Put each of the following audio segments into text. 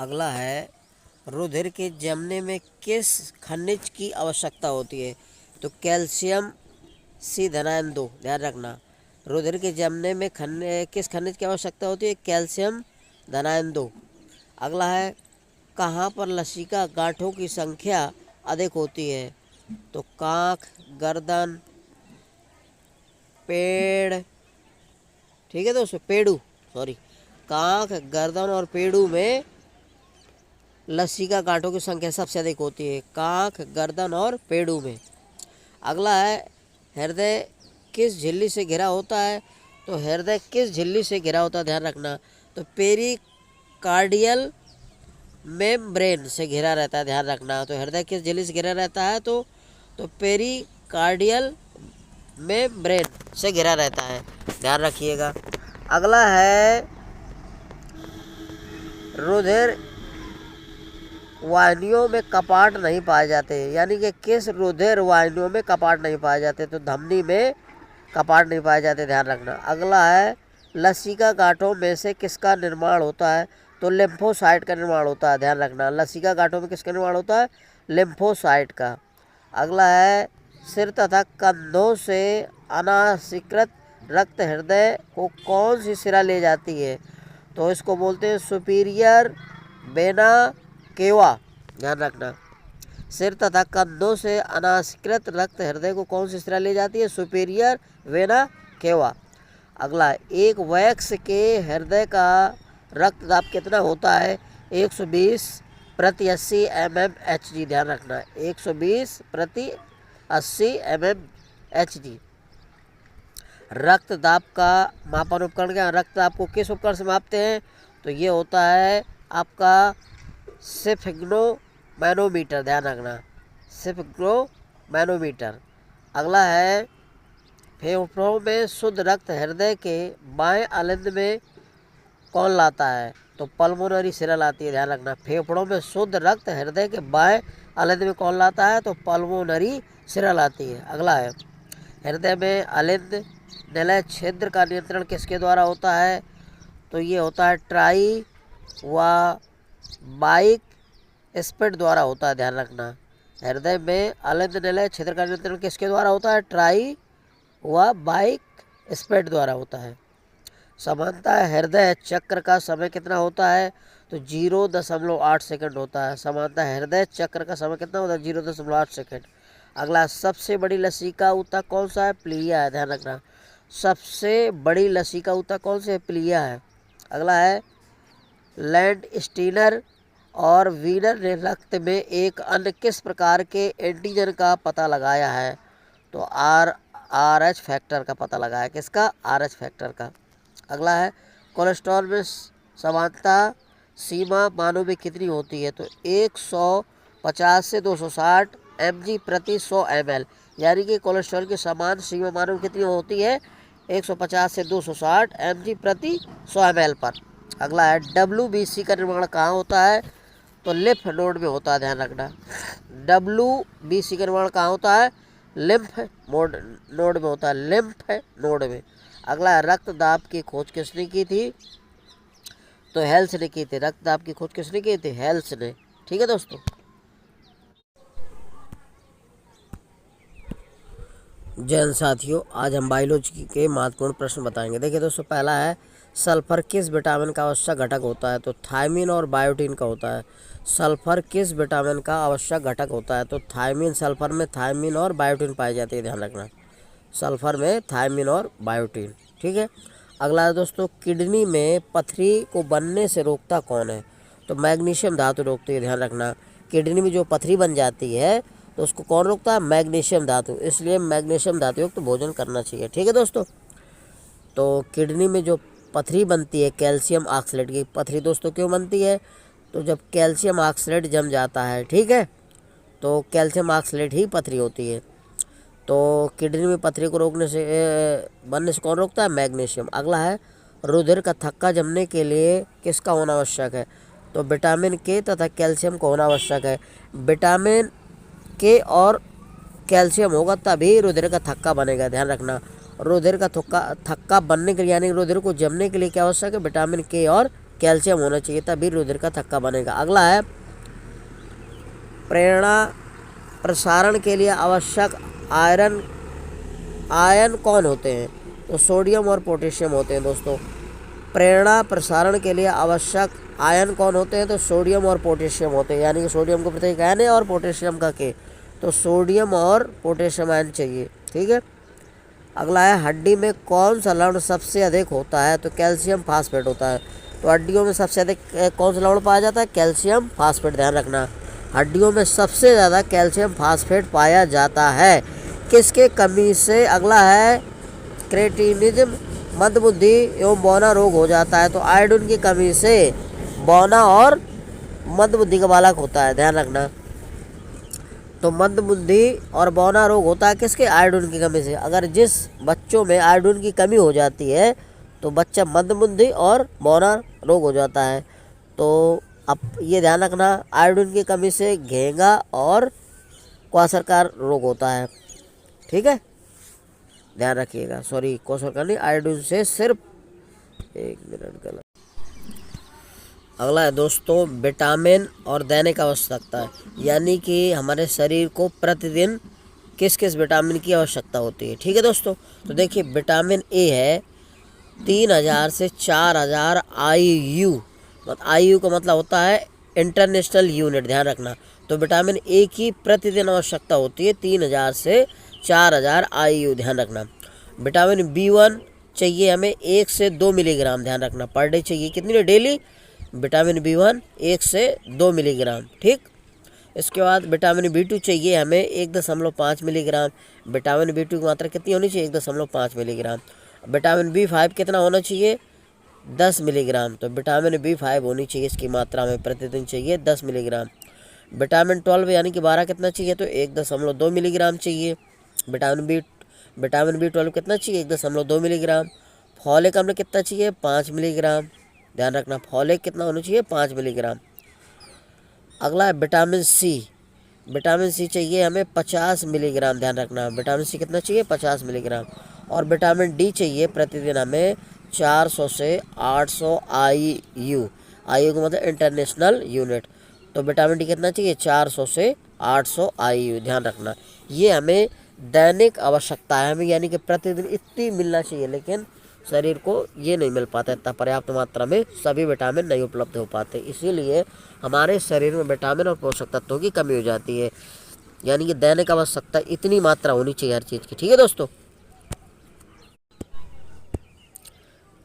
अगला है, रुधिर के जमने में किस खनिज की आवश्यकता होती है? तो कैल्शियम C-2, ध्यान रखना। रुधिर के जमने में किस खनिज की आवश्यकता होती है? कैल्शियम धनायन 2। अगला है, कहाँ पर लसिका गांठों की संख्या अधिक होती है? तो कांख, गर्दन, पेड़, ठीक है दोस्तों, पेड़ू, सॉरी, कांख, गर्दन और पेड़ू में लसिका गांठों की संख्या सबसे अधिक होती है, कांख, गर्दन और पेड़ू में। अगला है, हृदय किस झिल्ली से घिरा होता है? तो हृदय किस झिल्ली से घिरा होता है, ध्यान रखना। तो पेरिकार्डियल मेम्ब्रेन से घिरा रहता है, ध्यान रखना। तो हृदय किस झिल्ली से घिरा रहता है? तो पेरिकार्डियल मेम्ब्रेन से घिरा रहता है, ध्यान रखिएगा। अगला है, रुधिर वाहिनियों में कपाट नहीं पाए जाते, यानी कि किस रुधिर वाहिनियों में कपाट नहीं पाए जाते? तो धमनी में कपाट नहीं पाए जाते, ध्यान रखना। अगला है, लसिका गांठों में से किसका निर्माण होता है? तो लिम्फोसाइट का निर्माण होता है, ध्यान रखना। लसिका गांठों में किसका निर्माण होता है? लिम्फोसाइट का। अगला है, सिर तथा कंधों से अनासिकृत रक्त हृदय को कौन सी शिरा ले जाती है? तो इसको बोलते हैं सुपीरियर वेना केवा, ध्यान रखना। सिर तथा कंधों से अनासिकृत रक्त हृदय को कौन सी शिरा ले जाती है? Superior vena cava. अगला, एक वयस्क के हृदय का रक्तदाब कितना होता है? 120/80 mmHg, ध्यान रखना, 120/80 mmHg। रक्तदाब का मापन उपकरण क्या? रक्तदाब को किस उपकरण से मापते हैं? तो ये होता है आपका स्फिग्नोमैनोमीटर, ध्यान रखना, स्फिग्नोमैनोमीटर। अगला है, फेफड़ों में शुद्ध रक्त हृदय के बाएं अलिंद में कौन लाता है? तो पल्मोनरी शिरा लाती है, ध्यान रखना। फेफड़ों में शुद्ध रक्त हृदय के बाएं अलिंद में कौन लाता है? तो पल्मोनरी शिरा लाती है। अगला है, हृदय में अलिंद निलय छिद्र का नियंत्रण किसके द्वारा होता है? तो ये होता है ट्राई व बाइक स्पिड द्वारा होता है, ध्यान रखना। हृदय में अलिंद निलय छिद्र का नियंत्रण किसके द्वारा होता है? ट्राई व बाइक स्पिड द्वारा होता है। सामान्यतः हृदय चक्र का समय कितना होता है? तो 0.8 सेकंड होता है। सामान्यतः हृदय चक्र का समय कितना होता है? 0.8 सेकंड। अगला, सबसे बड़ी लसिका ऊतक कौन सा है? प्लीहा है, ध्यान रखना। सबसे बड़ी लसिका ऊतक कौन सी है? प्लीहा है। अगला है, लैंड स्टीनर और वीनर ने रक्त में एक अन्य किस प्रकार के एंटीजन का पता लगाया है? तो RH फैक्टर का पता लगाया। किसका? RH फैक्टर का। अगला है, कोलेस्ट्रॉल में समानता सीमा मानव में कितनी होती है? तो 150 से 260 mg/100 ml, यानी कि कोलेस्ट्रॉल की समान सीमा मानव में कितनी होती है? 150 से 260 mg/100 ml पर। अगला है, WBC का निर्माण कहाँ होता है? तो लिम्फ नोड में होता है, ध्यान रखना। WBC का निर्माण कहाँ होता है? लिम्फ नोड में होता है, लिम्फ नोड में। अगला है, रक्तदाब की खोज किसने की थी? तो हेल्स ने की थी। रक्तदाब की खोज किसने की थी? हेल्स ने, ठीक है दोस्तों। जय हिंद साथियों, आज हम बायोलॉजी के महत्वपूर्ण प्रश्न बताएंगे। देखिए दोस्तों, पहला है, सल्फर किस विटामिन का आवश्यक घटक होता है? तो थायमिन और बायोटीन का होता है। सल्फर किस विटामिन का आवश्यक घटक होता है? तो थायमिन। सल्फर में थायमिन और बायोटीन पाई जाती है, ध्यान रखना। सल्फर में थायमिन और बायोटीन, ठीक है। अगला है दोस्तों, किडनी में पथरी को बनने से रोकता कौन है? तो मैग्नीशियम धातु रोकती है, ध्यान रखना। किडनी में जो पथरी बन जाती है तो उसको कौन रोकता है? मैग्नीशियम धातु। इसलिए मैग्नीशियम धातु युक्त भोजन करना चाहिए, ठीक है दोस्तों। तो किडनी में जो पथरी बनती है, कैल्शियम ऑक्सलेट की पथरी दोस्तों क्यों बनती है? तो जब कैल्शियम ऑक्सलेट जम जाता है, ठीक है, तो कैल्शियम ऑक्सलेट ही पथरी होती है। तो किडनी में पथरी को रोकने से बनने से कौन रोकता है? मैग्नीशियम। अगला है, रुधिर का थक्का जमने के लिए किसका होना आवश्यक है? तो विटामिन के तथा कैल्शियम का होना आवश्यक है। विटामिन के और कैल्शियम होगा तभी रुधिर का थक्का बनेगा, ध्यान रखना। रुधिर का थक्का बनने के लिए, यानी रुधिर को जमने के लिए क्या आवश्यक है? विटामिन के और कैल्शियम होना चाहिए, तभी रुधिर का थक्का बनेगा। अगला है प्रेरणा प्रसारण के लिए आवश्यक आयन कौन होते हैं? तो सोडियम और पोटेशियम होते हैं दोस्तों। प्रेरणा प्रसारण के लिए आवश्यक आयन कौन होते हैं? तो सोडियम और पोटेशियम होते हैं, यानी कि सोडियम का प्रतीक एन है और पोटेशियम का के, तो सोडियम और पोटेशियम आयन चाहिए। ठीक है। अगला है हड्डी में कौन सा लवण सबसे अधिक होता है? तो कैल्शियम फास्फेट होता है। तो हड्डियों में सबसे अधिक कौन सा लवण पाया जाता है? कैल्शियम फास्फेट, ध्यान रखना। हड्डियों में सबसे ज़्यादा कैल्शियम फास्फेट पाया जाता है। किसके कमी से? अगला है क्रेटिनिज्म, मंदबुद्धि एवं बौना रोग हो जाता है। तो आयोडीन की कमी से बौना और मंदबुद्धि का बालक होता है, ध्यान रखना। तो मंदबुद्धि और बौना रोग होता है किसके? आयोडीन की कमी से। अगर जिस बच्चों में आयोडीन की कमी हो जाती है तो बच्चा मंदबुद्धि और बौना रोग हो जाता है। तो अब ये ध्यान रखना, आयोडीन की कमी से घेंगा और क्वाशरकार रोग होता है। ठीक है, ध्यान रखिएगा। सॉरी, क्वाशरकार नहीं, आयोडीन से सिर्फ, एक मिनट गलत। अगला है दोस्तों विटामिन और दैनिक आवश्यकता है, यानी कि हमारे शरीर को प्रतिदिन किस किस विटामिन की आवश्यकता होती है। ठीक है दोस्तों, तो देखिए विटामिन ए है 3000 से 4000 IU, IU का मतलब होता है इंटरनेशनल यूनिट, ध्यान रखना। तो विटामिन ए की प्रतिदिन आवश्यकता होती है 3000 से 4000 IU, ध्यान रखना। विटामिन B1 चाहिए हमें 1 से 2 मिलीग्राम, ध्यान रखना, पर डे चाहिए। कितनी? डेली। विटामिन B1 1 से 2 मिलीग्राम। ठीक। इसके बाद विटामिन B2 चाहिए हमें 1.5 मिलीग्राम। विटामिन B2 की मात्रा कितनी होनी चाहिए? 1.5 मिलीग्राम। विटामिन B5 कितना होना चाहिए? 10 मिलीग्राम। तो विटामिन B5 होनी चाहिए, इसकी मात्रा में प्रतिदिन चाहिए 10 मिलीग्राम। विटामिन 12 यानी कि 12 कितना चाहिए? तो 1.2 मिलीग्राम चाहिए। विटामिन B12 कितना चाहिए? 1.2 मिलीग्राम। फॉलिक अम्ल कितना चाहिए? 5 मिलीग्राम, ध्यान रखना। फॉलिक कितना होना चाहिए? 5 मिलीग्राम। अगला है विटामिन सी। विटामिन सी चाहिए हमें 50 मिलीग्राम, ध्यान रखना। विटामिन सी कितना चाहिए? 50 मिलीग्राम। और विटामिन डी चाहिए प्रतिदिन हमें 400 से 800 IU, IU का मतलब इंटरनेशनल यूनिट। तो विटामिन डी कितना चाहिए? 400 से 800 IU, ध्यान रखना। ये हमें दैनिक आवश्यकता है हमें, यानी कि प्रतिदिन इतनी मिलना चाहिए, लेकिन शरीर को ये नहीं मिल पाता, इतना पर्याप्त मात्रा में सभी विटामिन नहीं उपलब्ध हो पाते, इसीलिए हमारे शरीर में विटामिन और पोषक तत्वों की कमी हो जाती है। यानी कि दैनिक आवश्यकता इतनी मात्रा होनी चाहिए हर चीज़ की। ठीक है दोस्तों।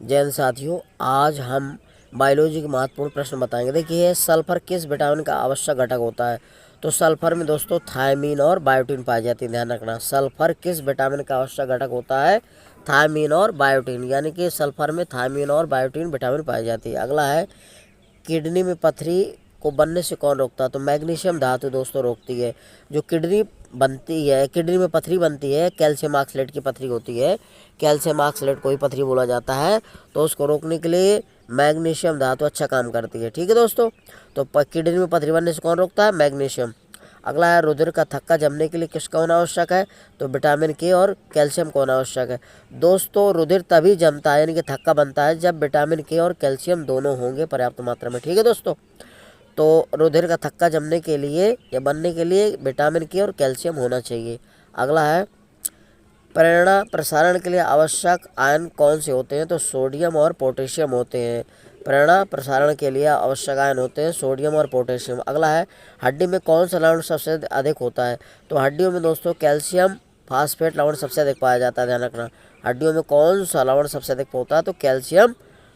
जय हिंद साथियों, आज हम बायोलॉजी के महत्वपूर्ण प्रश्न बताएंगे। देखिए सल्फर किस विटामिन का आवश्यक घटक होता है? तो सल्फर में दोस्तों थायमीन और बायोटीन पाई जाती है, ध्यान रखना। सल्फर किस विटामिन का आवश्यक घटक होता है? थायमीन और बायोटीन, यानी कि सल्फर में थायमीन और बायोटीन विटामिन पाई जाती है। अगला है किडनी में पथरी को बनने से कौन रोकता है? तो मैग्नीशियम धातु दोस्तों रोकती है। जो किडनी बनती है, किडनी में पथरी बनती है, कैल्शियम ऑक्सलेट की पथरी होती है, कैल्शियम ऑक्सलेट को ही पथरी बोला जाता है, तो उसको रोकने के लिए मैग्नीशियम धातु अच्छा काम करती है। ठीक है दोस्तों, तो किडनी में पथरी बनने से कौन रोकता है? मैग्नीशियम। अगला है रुधिर का थक्का जमने के लिए किसका होना आवश्यक है? तो विटामिन के और कैल्शियम का होना आवश्यक है। दोस्तों रुधिर तभी जमता है, यानी कि थक्का बनता है, जब विटामिन के और कैल्शियम दोनों होंगे पर्याप्त मात्रा में। ठीक है दोस्तों, तो रुधिर का थक्का जमने के लिए या बनने के लिए विटामिन के और कैल्शियम होना चाहिए। अगला है प्रेरणा प्रसारण के लिए आवश्यक आयन कौन से होते हैं? तो सोडियम और पोटेशियम होते हैं। प्रेरणा प्रसारण के लिए आवश्यक आयन होते हैं सोडियम और पोटेशियम। अगला है हड्डी में कौन सा लवण सबसे अधिक होता है? तो हड्डियों में दोस्तों कैल्शियम फास्फेट लवण सबसे अधिक पाया जाता है, ध्यान रखना। हड्डियों में कौन सा लवण सबसे अधिक होता है? तो कैल्शियम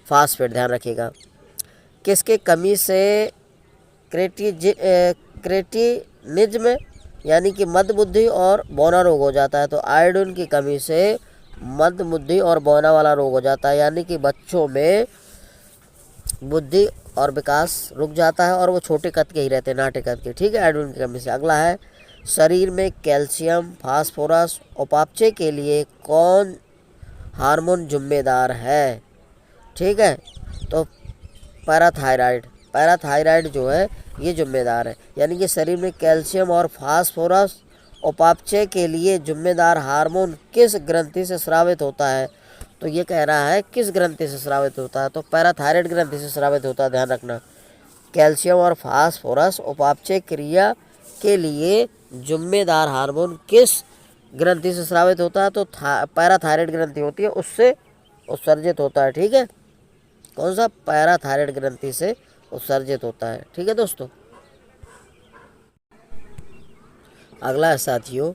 फास्फेट, ध्यान रखिएगा। किसके कमी से क्रेटिनिज्म यानी कि मंदबुद्धि और बौना रोग हो जाता है? तो आयोडीन की कमी से मंदबुद्धि और बौना वाला रोग हो जाता है, यानी कि बच्चों में बुद्धि और विकास रुक जाता है और वो छोटे कद के ही रहते हैं, नाटे कद के। ठीक है, आयोडीन की कमी से। अगला है शरीर में कैल्शियम फास्फोरस उपापचय के लिए कौन हार्मोन जिम्मेदार है? ठीक है, तो पैराथायराइड जो है ये जिम्मेदार है। यानी कि शरीर में कैल्शियम और फास्फोरस उपापचय के लिए जिम्मेदार हार्मोन किस ग्रंथि से स्रावित होता है? तो ये कह रहा है किस ग्रंथि से स्रावित होता है, तो पैराथायराइड ग्रंथि से स्रावित होता है, ध्यान रखना। कैल्शियम और फास्फोरस उपापचय क्रिया के लिए जिम्मेदार हार्मोन किस ग्रंथि से स्रावित होता है, तो पैराथायराइड ग्रंथि होती है उससे उत्सर्जित होता है। ठीक है, कौन सा, पैराथायराइड ग्रंथि से उत्सर्जित होता है। ठीक है दोस्तों। अगला है साथियों,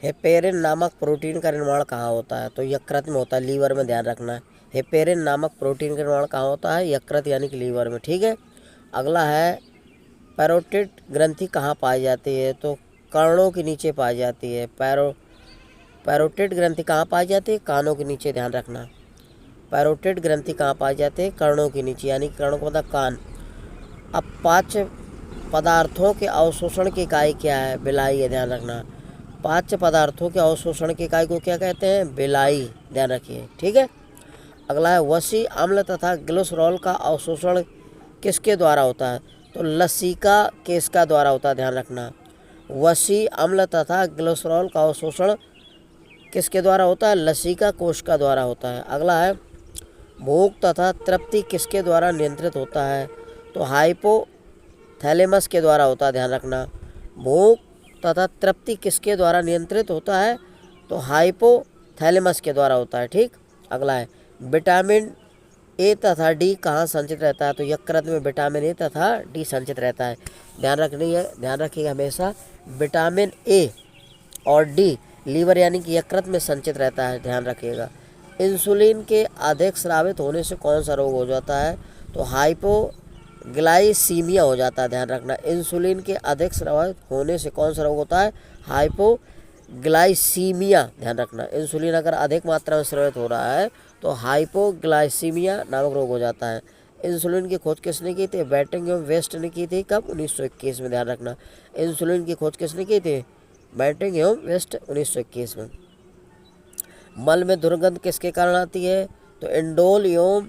हेपेरिन नामक प्रोटीन का निर्माण कहाँ होता है, तो यकृत में होता है, लीवर में, ध्यान रखना है। हेपेरिन नामक प्रोटीन का निर्माण कहाँ होता है, यकृत यानी कि लीवर में। ठीक है। अगला है पैरोटिड ग्रंथि कहाँ पाई जाती है, तो कर्णों के नीचे पाई जाती है। पैरोटिड ग्रंथि कहाँ पाई जाती है, कानों के नीचे, ध्यान रखना। पैरोटिड ग्रंथि कहाँ पाई जाती है, कर्णों के नीचे, यानी कर्णों का मतलब कान। अब पाच्य पदार्थों के अवशोषण की इकाई क्या है, बिलाई है, ध्यान रखना। पाच्य पदार्थों के अवशोषण की इकाई को क्या कहते हैं, बिलाई, ध्यान रखिए। ठीक है। अगला है वसी अम्ल तथा ग्लिसरॉल का अवशोषण किसके द्वारा होता है, तो लसिका केशिका द्वारा होता है, ध्यान रखना। वसी अम्ल तथा ग्लिसरॉल का अवशोषण किसके द्वारा होता है, लसिका कोशिका द्वारा होता है। अगला है भूख तथा तृप्ति किसके द्वारा नियंत्रित होता है, तो हाइपोथैलेमस के द्वारा होता है, ध्यान रखना। भूख तथा तृप्ति किसके द्वारा नियंत्रित होता है, तो हाइपोथैलेमस के द्वारा होता है। ठीक। अगला है विटामिन ए तथा डी कहाँ संचित रहता है, तो यकृत में विटामिन ए तथा डी संचित रहता है। ध्यान रखिएगा हमेशा, विटामिन ए और डी लीवर यानी कि यकृत में संचित रहता है, ध्यान रखिएगा। इंसुलिन के अधिक स्रावित होने से कौन सा रोग हो जाता है, तो हाइपोग्लाइसीमिया हो जाता है, ध्यान रखना। इंसुलिन के अधिक स्रावित होने से कौन सा रोग होता है, हाइपोग्लाइसीमिया, ध्यान रखना। इंसुलिन अगर अधिक मात्रा में स्रावित हो रहा है तो हाइपोग्लाइसीमिया नामक रोग हो जाता है। इंसुलिन की खोज किसने की थी, बैटिंग एवं वेस्ट ने की थी, कब, 1921 में, ध्यान रखना। इंसुलिन की खोज किसने की थी, बैटिंग एवं वेस्ट, 1921 में। मल में दुर्गंध किसके कारण आती है, तो इंडोल एवं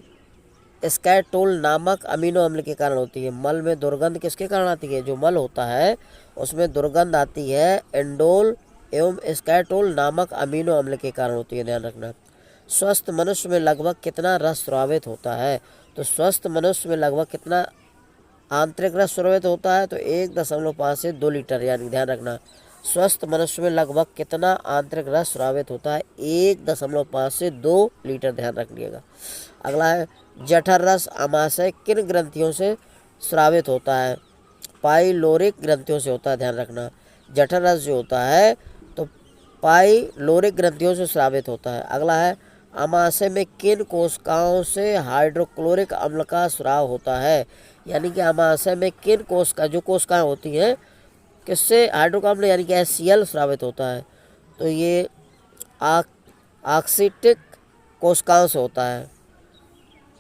स्कैटोल नामक अमीनो अम्ल के कारण होती है। मल में दुर्गंध किसके कारण आती है, जो मल होता है उसमें दुर्गंध आती है, इंडोल एवं स्कैटोल नामक अमीनो अम्ल के कारण होती है, ध्यान रखना। स्वस्थ मनुष्य में लगभग कितना रस स्रावित होता है, तो स्वस्थ मनुष्य में लगभग कितना आंतरिक रस स्रावित होता है, तो 1.5 से 2 लीटर, यानी ध्यान रखना। स्वस्थ मनुष्य में लगभग कितना आंतरिक रस स्रावित होता है, 1.5 से 2 लीटर, ध्यान रखिएगा। अगला है जठर रस आमाशय किन ग्रंथियों से स्रावित होता है, पाइलोरिक ग्रंथियों से होता है, ध्यान रखना। जठर रस जो होता है तो पाइलोरिक ग्रंथियों से स्रावित होता है। अगला है आमाशय में किन कोशिकाओं से हाइड्रोक्लोरिक अम्ल का स्राव होता है, यानी कि आमाशय में किन जो कोशिकाएं होती हैं किससे हाइड्रोक्लोरिक अम्ल यानी कि HCl स्रावित होता है, तो ये ऑक्सीटिक कोशिकाओं से होता है।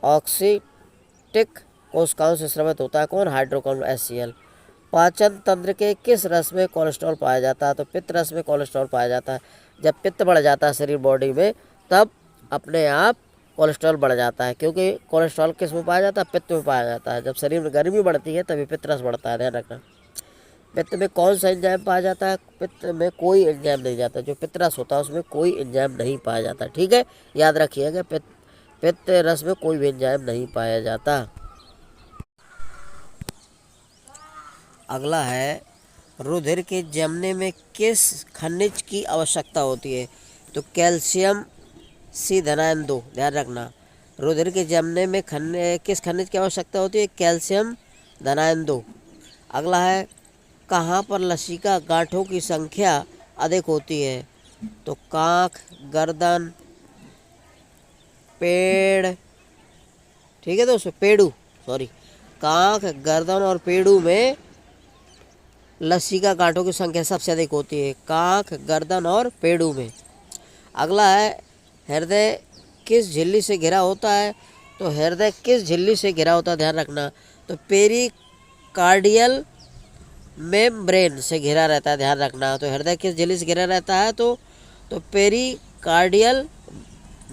ऑक्सीटिक कोशिकाओं से स्रावित होता है कौन, हाइड्रोक्लोरिक अम्ल, HCl। पाचन तंत्र के किस रस में कोलेस्ट्रॉल पाया जाता है, तो पित्त रस में कोलेस्ट्रॉल पाया जाता है। जब पित्त बढ़ जाता है शरीर बॉडी में तब अपने आप कोलेस्ट्रॉल बढ़ जाता है, क्योंकि कोलेस्ट्रॉल किस में पाया जाता है, पित्त में पाया जाता है। जब शरीर में गर्मी बढ़ती है तभी पित्त रस बढ़ता है, ध्यान रखना। पित्त में कौन सा एंजाइम पाया जाता है, पित्त में कोई एंजाइम नहीं जाता, जो पित्त रस होता है उसमें कोई एंजाइम नहीं पाया जाता। ठीक है, याद रखिएगा, पित्त रस में कोई भी एंजाइम नहीं पाया जाता। अगला है रुधिर के जमने में किस खनिज की आवश्यकता होती है, तो कैल्शियम C-2, ध्यान रखना। रुधिर के जमने में किस खनिज की आवश्यकता होती है, कैल्शियम C-2। अगला है कहाँ पर लसिका गांठों की संख्या अधिक होती है, तो कांख, गर्दन, पेड़, ठीक है दोस्तों, पेड़ू, कांख, गर्दन और पेड़ू में लसिका गांठों की संख्या सबसे अधिक होती है, कांख, गर्दन और पेड़ू में। अगला है हृदय किस झिल्ली से घिरा होता है, तो हृदय किस झिल्ली से घिरा होता है, ध्यान रखना, तो पेरिकार्डियल मेम्ब्रेन से घिरा रहता है, ध्यान रखना। तो हृदय किस झिल्ली से घिरा रहता है, तो पेरिकार्डियल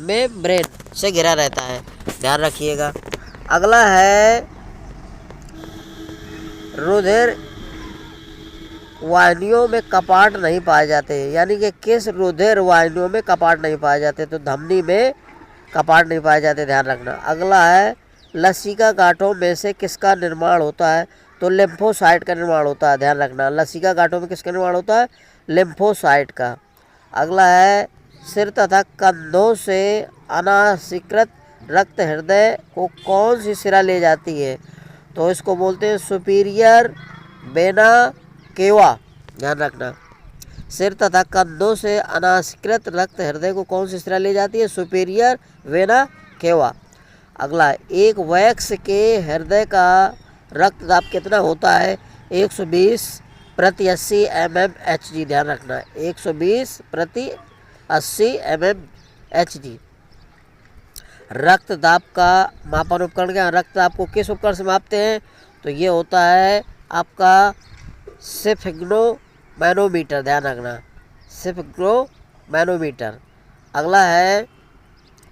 मेम्ब्रेन से घिरा रहता है, ध्यान रखिएगा। अगला है रुधिर वाहिनियों में कपाट नहीं पाए जाते, यानी कि किस रुधिर वाहिनियों में कपाट नहीं पाए जाते, तो धमनी में, कपाट नहीं पाए जाते, ध्यान रखना। अगला है लसिका गांठों में से किसका निर्माण होता है? तो लिम्फोसाइट का निर्माण होता है, ध्यान रखना। लसिका गांठों में किसका निर्माण होता है? लिम्फोसाइट का। अगला है सिर तथा कंधों से अनासिकृत रक्त हृदय को कौन सी शिरा ले जाती है? तो इसको बोलते हैं सुपीरियर वेना केवा, ध्यान रखना। सिर तथा कंधों से अनासिकृत रक्त हृदय को कौन सी शिरा ले जाती है? Superior vena cava. अगला एक वयस्क के हृदय का रक्तदाब कितना होता है? 120 प्रति 80 mmHg, ध्यान रखना। 120 प्रति 80 mmHg। रक्तदाब का मापन उपकरण क्या? रक्तदाब को किस उपकरण से मापते हैं? तो ये होता है आपका स्फिग्नोमैनोमीटर, ध्यान रखना। स्फिग्नोमैनोमीटर। अगला है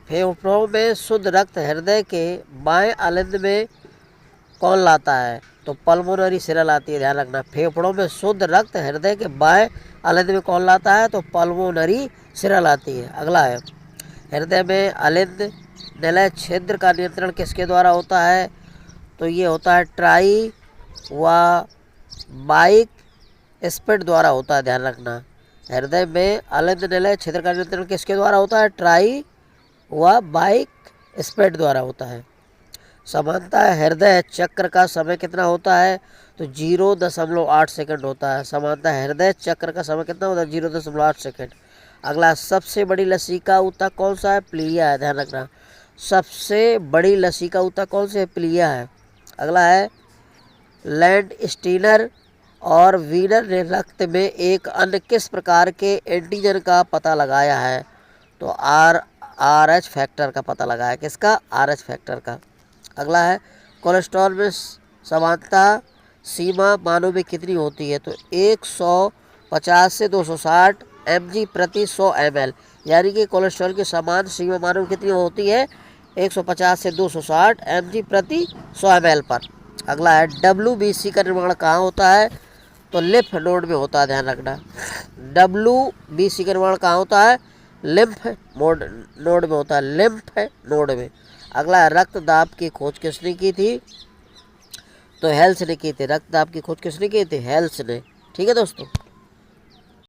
फेफड़ों में शुद्ध रक्त हृदय के बाएं अलिंद में कौन लाता है? तो पल्मोनरी सिरा लाती है, ध्यान रखना। फेफड़ों में शुद्ध रक्त हृदय के बाएं अलिंद में कौन लाता है? तो पल्मोनरी सिरा लाती है। अगला है हृदय में अलिंद निलय छिद्र का नियंत्रण किसके द्वारा होता है? तो ये होता है ट्राई व बाइक स्पिड द्वारा होता है, ध्यान रखना। हृदय में अलिंद निलय छिद्र का नियंत्रण किसके द्वारा होता है? ट्राई व बाइक स्पिड द्वारा होता है। समानतः हृदय चक्र का समय कितना होता है? तो 0.8 सेकंड होता है। समानतः हृदय चक्र का समय कितना होता है? 0.8 सेकंड। अगला सबसे बड़ी लसिका ऊतक कौन सा है? प्लीहा है, ध्यान रखना। सबसे बड़ी लसिका ऊतक कौन सी है? प्लीहा है। अगला है लैंड स्टीनर और वीनर ने रक्त में एक अन्य किस प्रकार के एंटीजन का पता लगाया है? तो RH फैक्टर का पता लगाया। किसका? RH फैक्टर का। अगला है कोलेस्ट्रॉल में समानता सीमा मानव में कितनी होती है? तो 150 से 260 mg प्रति 100 ml, यानी कि कोलेस्ट्रॉल की समान सीमा मानव में कितनी होती है? 150 से 260 mg प्रति 100 ml पर। अगला है WBC का निर्माण कहाँ होता है? तो लिम्फ नोड में होता है, ध्यान रखना। WBC का निर्माण कहाँ होता है? लिम्फ नोड में होता है, लिम्फ नोड में। अगला रक्तदाब की खोज किसने की थी? तो हेल्स ने की थी। रक्तदाब की खोज किसने की थी? हेल्स ने। ठीक है दोस्तों।